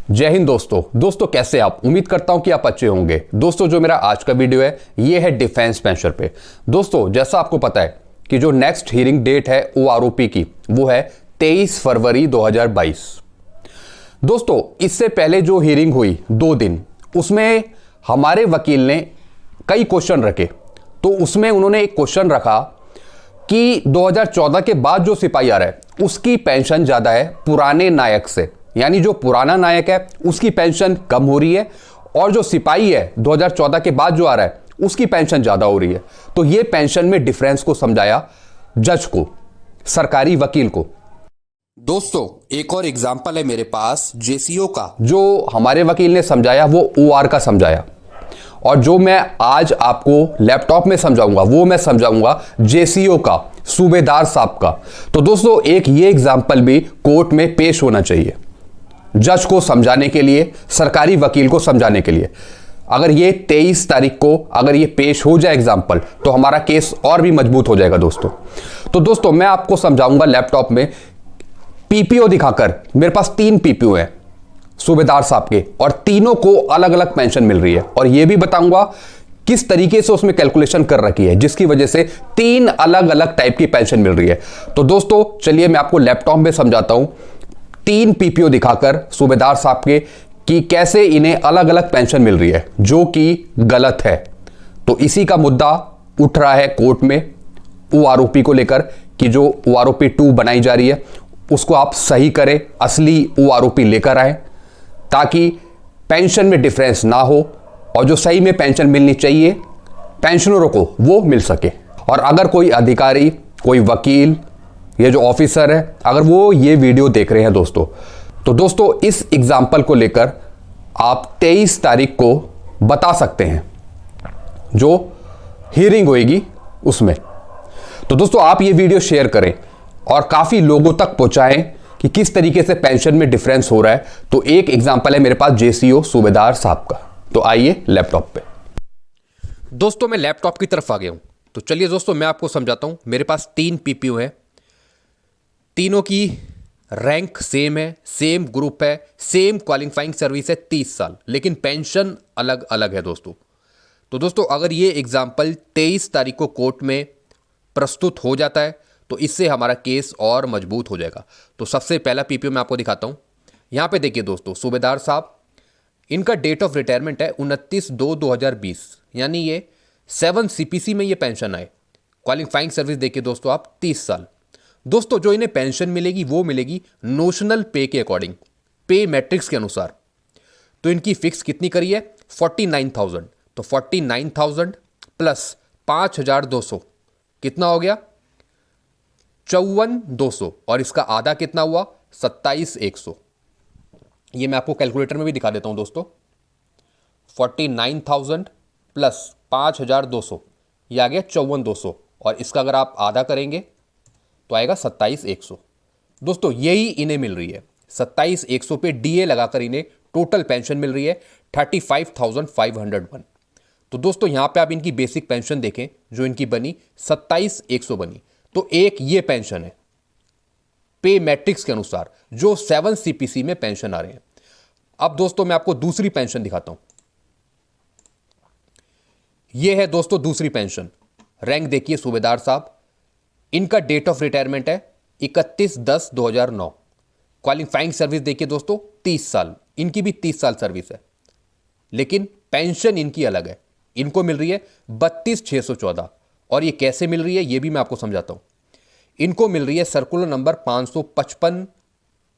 जय हिंद दोस्तों कैसे आप। उम्मीद करता हूं कि आप अच्छे होंगे। दोस्तों जो मेरा आज का वीडियो है ये है डिफेंस पेंशन पे। दोस्तों जैसा आपको पता है कि जो नेक्स्ट हियरिंग डेट है ओआरओपी की वो है 23 फरवरी 2022। दोस्तों इससे पहले जो हियरिंग हुई 2 दिन, उसमें हमारे वकील ने कई क्वेश्चन रखे। तो उसमें उन्होंने एक क्वेश्चन रखा कि 2014 के बाद जो सिपाही आ रहा है उसकी पेंशन ज्यादा है पुराने नायक से, यानी जो पुराना नायक है उसकी पेंशन कम हो रही है और जो सिपाही है 2014 के बाद जो आ रहा है उसकी पेंशन ज्यादा हो रही है। तो ये पेंशन में डिफरेंस को समझाया जज को, सरकारी वकील को। दोस्तों एक और एग्जांपल है मेरे पास जेसीओ का, जो हमारे वकील ने समझाया वो ओआर का समझाया, और जो मैं आज आपको लैपटॉप में समझाऊंगा वो मैं समझाऊंगा जेसीओ का, सूबेदार साहब का। तो दोस्तों एक ये एग्जांपल भी कोर्ट में पेश होना चाहिए जज को समझाने के लिए, सरकारी वकील को समझाने के लिए। अगर ये 23 तारीख को अगर ये पेश हो जाए एग्जांपल तो हमारा केस और भी मजबूत हो जाएगा दोस्तों। तो दोस्तों मैं आपको समझाऊंगा लैपटॉप में पीपीओ दिखाकर। मेरे पास 3 पीपीओ हैं सूबेदार साहब के और तीनों को अलग अलग पेंशन मिल रही है, और यह भी बताऊंगा किस तरीके से उसमें कैलकुलेशन कर रखी है जिसकी वजह से 3 अलग अलग टाइप की पेंशन मिल रही है। तो दोस्तों चलिए मैं आपको लैपटॉप में समझाता हूं 3 पीपीओ दिखाकर सूबेदार साहब के कि कैसे इन्हें अलग अलग पेंशन मिल रही है, जो कि गलत है। तो इसी का मुद्दा उठ रहा है कोर्ट में ओआरओपी को लेकर कि जो ओआरओपी 2 बनाई जा रही है उसको आप सही करें, असली ओआरओपी लेकर आए ताकि पेंशन में डिफरेंस ना हो और जो सही में पेंशन मिलनी चाहिए पेंशनरों को वो मिल सके। और अगर कोई अधिकारी, कोई वकील, ये जो ऑफिसर है, अगर वो ये वीडियो देख रहे हैं दोस्तों, तो दोस्तों इस एग्जाम्पल को लेकर आप 23 तारीख को बता सकते हैं जो हियरिंग होएगी उसमें। तो दोस्तों आप ये वीडियो शेयर करें और काफी लोगों तक पहुंचाएं कि किस तरीके से पेंशन में डिफरेंस हो रहा है। तो एक एग्जांपल है मेरे पास जेसीओ सूबेदार साहब का। तो आइए लैपटॉप पे। दोस्तों मैं लैपटॉप की तरफ आ गया हूं, तो चलिए दोस्तों मैं आपको समझाता हूं। मेरे पास 3 पीपीओ है, तीनों की रैंक सेम है, सेम ग्रुप है, सेम क्वालिफाइंग सर्विस है 30 साल, लेकिन पेंशन अलग अलग है दोस्तों। तो दोस्तों अगर ये एग्जाम्पल 23 तारीख को कोर्ट में प्रस्तुत हो जाता है तो इससे हमारा केस और मजबूत हो जाएगा। तो सबसे पहला पीपीओ मैं आपको दिखाता हूं। यहां पे देखिए दोस्तों, सूबेदार साहब, इनका डेट ऑफ रिटायरमेंट है 29/2/2020, यानी ये 7 सीपीसी में ये पेंशन आए। क्वालिफाइंग सर्विस देखिए दोस्तों आप 30 साल। दोस्तों जो इन्हें पेंशन मिलेगी वो मिलेगी नोशनल पे के अकॉर्डिंग, पे मैट्रिक्स के अनुसार। तो इनकी फिक्स कितनी करी है 49,000। तो 49,000 प्लस 5,200 कितना हो गया 54,200, और इसका आधा कितना हुआ 27,100। ये मैं आपको कैलकुलेटर में भी दिखा देता हूं दोस्तों। 49,000 प्लस 5,200 ये आ गया 54,200, और इसका अगर आप आधा करेंगे तो आएगा 27,100। दोस्तों यही इन्हें मिल रही है 27,100 पे डीए लगाकर इन्हें टोटल पेंशन मिल रही है 35,501। तो दोस्तों यहां पे आप इनकी बेसिक पेंशन देखें जो इनकी बनी 27,100 बनी। तो एक ये पेंशन है पे मैट्रिक्स के अनुसार जो 7 सीपीसी में पेंशन आ रहे हैं। अब दोस्तों मैं आपको दूसरी पेंशन दिखाता हूं। यह है दोस्तों दूसरी पेंशन। रैंक देखिए सूबेदार साहब, इनका डेट ऑफ रिटायरमेंट है 31/10/2009। क्वालिफाइंग सर्विस देखिए दोस्तों 30 साल, इनकी भी 30 साल सर्विस है, लेकिन पेंशन इनकी अलग है। इनको मिल रही है 32,614, और ये कैसे मिल रही है ये भी मैं आपको समझाता हूं। इनको मिल रही है सर्कुलर नंबर 555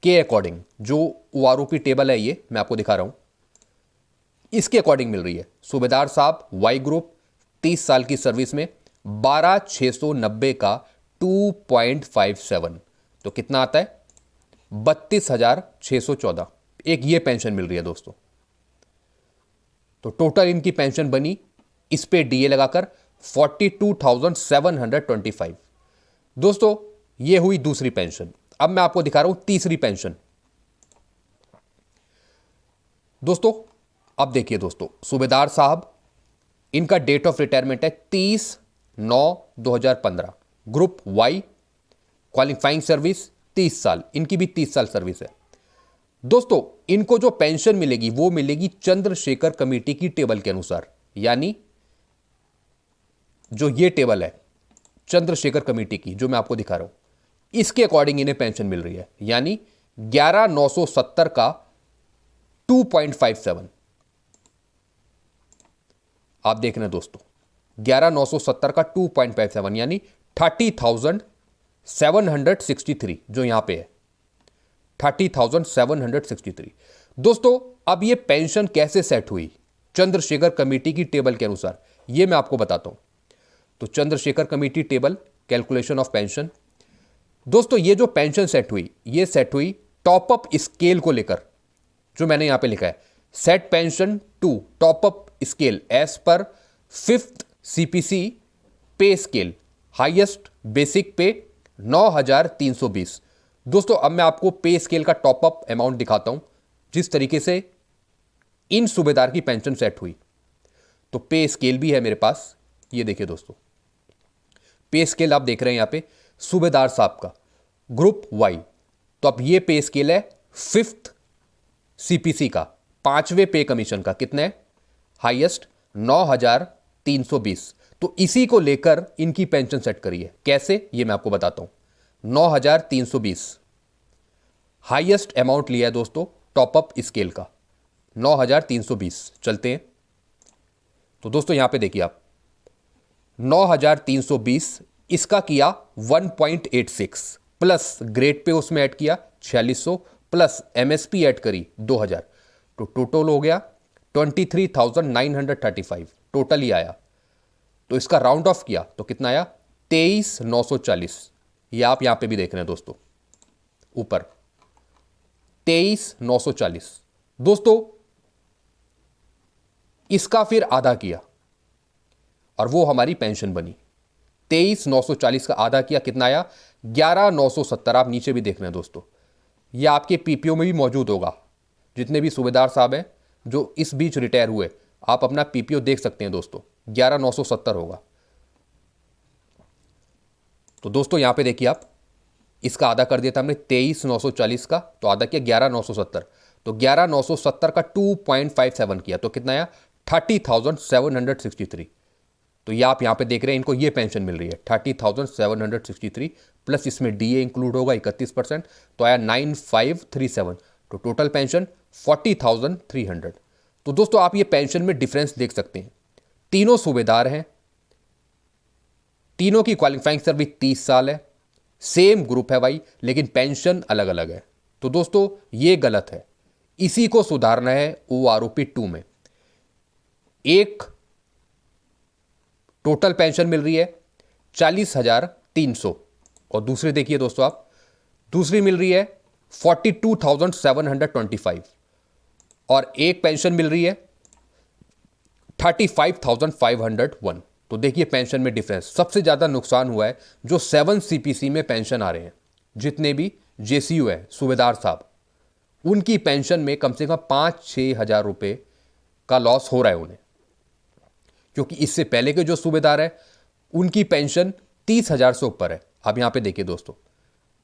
के अकॉर्डिंग, जो ओआरओपी टेबल है ये मैं आपको दिखा रहा हूं, इसके अकॉर्डिंग मिल रही है। सूबेदार साहब वाई ग्रुप 30 साल की सर्विस में 12,690 का 2.57, तो कितना आता है 32,614। एक ये पेंशन मिल रही है दोस्तों। तो टोटल इनकी पेंशन बनी इस पे डीए लगाकर 42,725। दोस्तों ये हुई दूसरी पेंशन। अब मैं आपको दिखा रहा हूं तीसरी पेंशन। दोस्तों अब देखिए दोस्तों, सूबेदार साहब, इनका डेट ऑफ रिटायरमेंट है 30/9/2015, ग्रुप वाई, क्वालिफाइंग सर्विस 30 साल, इनकी भी 30 साल सर्विस है, दोस्तों इनको जो पेंशन मिलेगी वो मिलेगी चंद्रशेखर कमेटी की टेबल के अनुसार, यानी जो ये टेबल है चंद्रशेखर कमेटी की जो मैं आपको दिखा रहा हूं, इसके अकॉर्डिंग इन्हें पेंशन मिल रही है, यानी 11,970 का 2.57 आप देख रहे हैं दोस्तों, 11,970 का 2.57 यानी 30,763 जो यहां पे है 30,763। दोस्तों अब ये पेंशन कैसे सेट हुई चंद्रशेखर कमेटी की टेबल के अनुसार, ये मैं आपको बताता हूं। तो Chandrashekhar committee table, calculation of pension. दोस्तों ये जो पेंशन सेट हुई, ये सेट हुई टॉप अप स्केल को लेकर, जो मैंने यहां पे लिखा है set pension to top up scale as per 5th CPC पे स्केल, हाईएस्ट बेसिक पे 9,320। दोस्तों अब मैं आपको पे स्केल का टॉप अप अमाउंट दिखाता हूं, जिस तरीके से इन सूबेदार की पेंशन सेट हुई। तो पे स्केल भी है मेरे पास, ये देखिए दोस्तों, पे स्केल आप देख रहे हैं यहां पे सूबेदार साहब का ग्रुप वाई। तो अब ये पे स्केल है 5th CPC का, 5वें पे कमीशन का, कितना है हाईएस्ट 9,320। तो इसी को लेकर इनकी पेंशन सेट करी है। कैसे, ये मैं आपको बताता हूं। 9,320 हाईएस्ट अमाउंट लिया है दोस्तों टॉप अप स्केल का, 9,320। चलते हैं तो दोस्तों यहां पे देखिए आप, 9,320 इसका किया 1.86 प्लस ग्रेड पे उसमें ऐड किया 4,600 प्लस MSP ऐड करी 2,000, तो टोटल हो गया 23,935 टोटल ही आया। तो इसका राउंड ऑफ किया तो कितना आया 23,940। ये आप यहां पे भी देख रहे हैं दोस्तों ऊपर 23,940। दोस्तों इसका फिर आधा किया और वो हमारी पेंशन बनी। 23,940 का आधा किया, कितना आया 11,970। आप नीचे भी देख रहे हैं दोस्तों, ये आपके PPO में भी मौजूद होगा। जितने भी सूबेदार साहब हैं जो इस बीच रिटायर हुए, आप अपना PPO देख सकते हैं दोस्तों, 11,970 होगा। तो दोस्तों यहां पे देखिए आप, इसका आधा कर दिया था हमने 23,940 का, तो आधा किया 11,970। तो 11,970 का 2.57 किया तो कितना आया 30,763। तो ये आप यहां पे देख रहे हैं, इनको ये पेंशन मिल रही है 30,763 प्लस इसमें DA इंक्लूड होगा 31%, तो आया 9,537। तो टोटल पेंशन 40,300। तो दोस्तों आप ये पेंशन में डिफरेंस देख सकते हैं। तीनों सूबेदार हैं, तीनों की क्वालिफाइंग सर्विस 30 साल है, सेम ग्रुप है भाई, लेकिन पेंशन अलग अलग है। तो दोस्तों ये गलत है, इसी को सुधारना है OROP 2 में। एक टोटल पेंशन मिल रही है 40,300 और दूसरी देखिए दोस्तों आप, दूसरी मिल रही है 42,725 और एक पेंशन मिल रही है 35,501। तो देखिए पेंशन में डिफरेंस। सबसे ज्यादा नुकसान हुआ है जो 7 CPC में पेंशन आ रहे हैं, जितने भी JCU है सूबेदार साहब, उनकी पेंशन में कम से कम 5-6 हजार रुपए का लॉस हो रहा है उन्हें, क्योंकि इससे पहले के जो सूबेदार है उनकी पेंशन 30,000 से ऊपर है। अब यहां पे देखिए दोस्तों,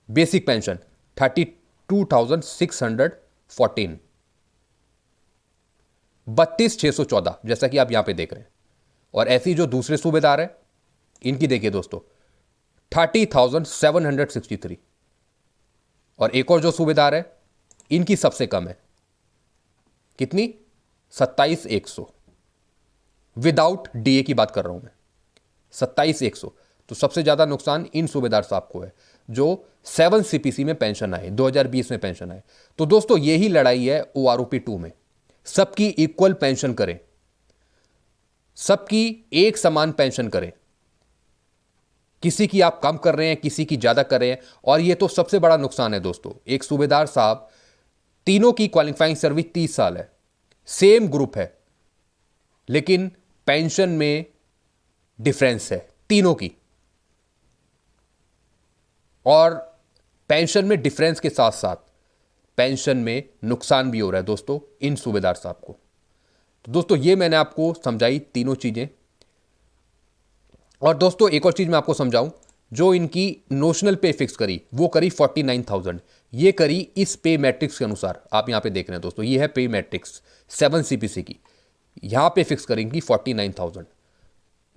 बेसिक पेंशन 32,614, 32,614 जैसा कि आप यहां पे देख रहे हैं। और ऐसी जो दूसरे सूबेदार हैं इनकी देखिए दोस्तों 30,763, और एक और जो सूबेदार है इनकी सबसे कम है, कितनी 27,100, विदाउट DA की बात कर रहा हूं मैं, 27,100। तो सबसे ज्यादा नुकसान इन सूबेदार साहब को है जो 7 CPC में पेंशन आए, 2020 में पेंशन आए। तो दोस्तों यही लड़ाई है OROP 2 में, सबकी इक्वल पेंशन करें, सबकी एक समान पेंशन करें। किसी की आप कम कर रहे हैं, किसी की ज्यादा कर रहे हैं, और यह तो सबसे बड़ा नुकसान है दोस्तों। एक सूबेदार साहब, तीनों की क्वालिफाइंग सर्विस 30 साल है, सेम ग्रुप है, लेकिन पेंशन में डिफरेंस है तीनों की। और पेंशन में डिफरेंस के साथ साथ पेंशन में नुकसान भी हो रहा है दोस्तों इन सूबेदार साहब को। तो दोस्तों ये मैंने आपको समझाई तीनों चीजें। और दोस्तों एक और चीज मैं आपको समझाऊं, जो इनकी नोशनल पे फिक्स करी वो करी 49,000, ये करी इस पे मैट्रिक्स के अनुसार। आप यहाँ पे देख रहे हैं दोस्तों, ये है पे मैट्रिक्स 7 CPC की। यहाँ पे फिक्स करेंगी 49,000।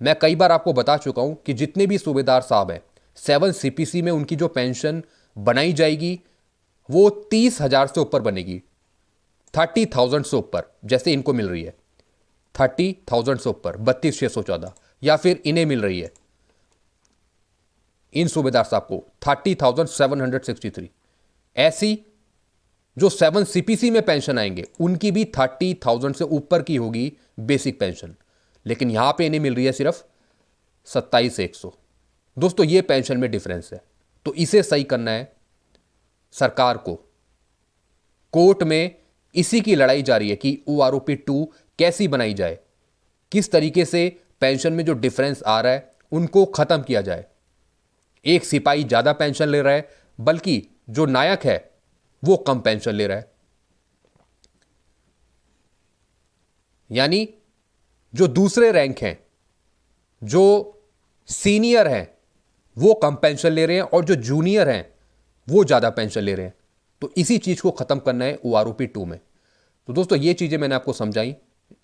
मैं कई बार आपको बता चुका हूँ कि जितने भी सूबेदार साहब हैं 7 CPC में उनकी जो पेंशन बनाई जाएगी वो 30,000 से ऊपर बनेगी, 30,000 से ऊपर, जैसे इनको मिल रही है 30,000 से ऊपर 32,614, या फिर इन्हें मिल रही है इन सूबेदार साहब को 30,763। ऐसी जो 7 CPC में पेंशन आएंगे उनकी भी 30,000 से ऊपर की होगी बेसिक पेंशन, लेकिन यहां पे इन्हें मिल रही है सिर्फ 27,100। दोस्तों ये पेंशन में डिफरेंस है, तो इसे सही करना है सरकार को। कोर्ट में इसी की लड़ाई जारी है कि OROP 2 कैसी बनाई जाए, किस तरीके से पेंशन में जो डिफरेंस आ रहा है उनको खत्म किया जाए। एक सिपाही ज्यादा पेंशन ले रहा है, बल्कि जो नायक है वो कम पेंशन ले रहा है। यानी जो दूसरे रैंक हैं, जो सीनियर हैं, वो कम पेंशन ले रहे हैं और जो जूनियर हैं वो ज्यादा पेंशन ले रहे हैं। तो इसी चीज को खत्म करना है OROP 2 में। तो दोस्तों ये चीजें मैंने आपको समझाई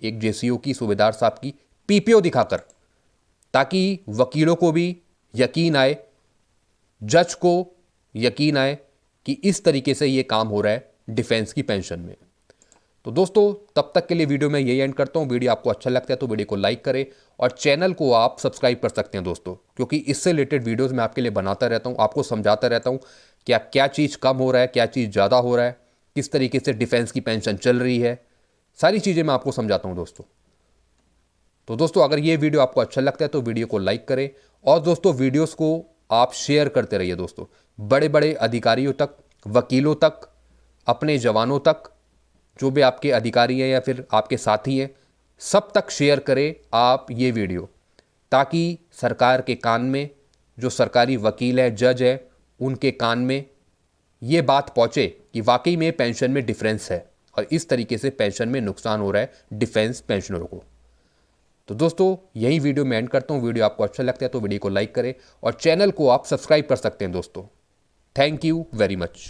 एक JCO की, सूबेदार साहब की PPO दिखाकर, ताकि वकीलों को भी यकीन आए, जज को यकीन आए कि इस तरीके से ये काम हो रहा है डिफेंस की पेंशन में। तो दोस्तों तब तक के लिए वीडियो में यही एंड करता हूँ। वीडियो आपको अच्छा लगता है तो वीडियो को लाइक करें और चैनल को आप सब्सक्राइब कर सकते हैं दोस्तों, क्योंकि इससे रिलेटेड वीडियोस मैं आपके लिए बनाता रहता हूँ, आपको समझाता रहता हूँ क्या क्या चीज़ कम हो रहा है, क्या चीज़ ज़्यादा हो रहा है, किस तरीके से डिफेंस की पेंशन चल रही है, सारी चीज़ें मैं आपको समझाता हूँ दोस्तों। तो दोस्तों अगर ये वीडियो आपको अच्छा लगता है तो वीडियो को लाइक करें और दोस्तों वीडियोस को आप शेयर करते रहिए दोस्तों, बड़े बड़े अधिकारियों तक, वकीलों तक, अपने जवानों तक, जो भी आपके अधिकारी हैं या फिर आपके साथी हैं, सब तक शेयर करें आप ये वीडियो, ताकि सरकार के कान में, जो सरकारी वकील है, जज है, उनके कान में ये बात पहुंचे कि वाकई में पेंशन में डिफरेंस है और इस तरीके से पेंशन में नुकसान हो रहा है डिफेंस पेंशनरों को। तो दोस्तों यही वीडियो मैं एंड करता हूँ। वीडियो आपको अच्छा लगता है तो वीडियो को लाइक करें और चैनल को आप सब्सक्राइब कर सकते हैं दोस्तों। Thank you very much.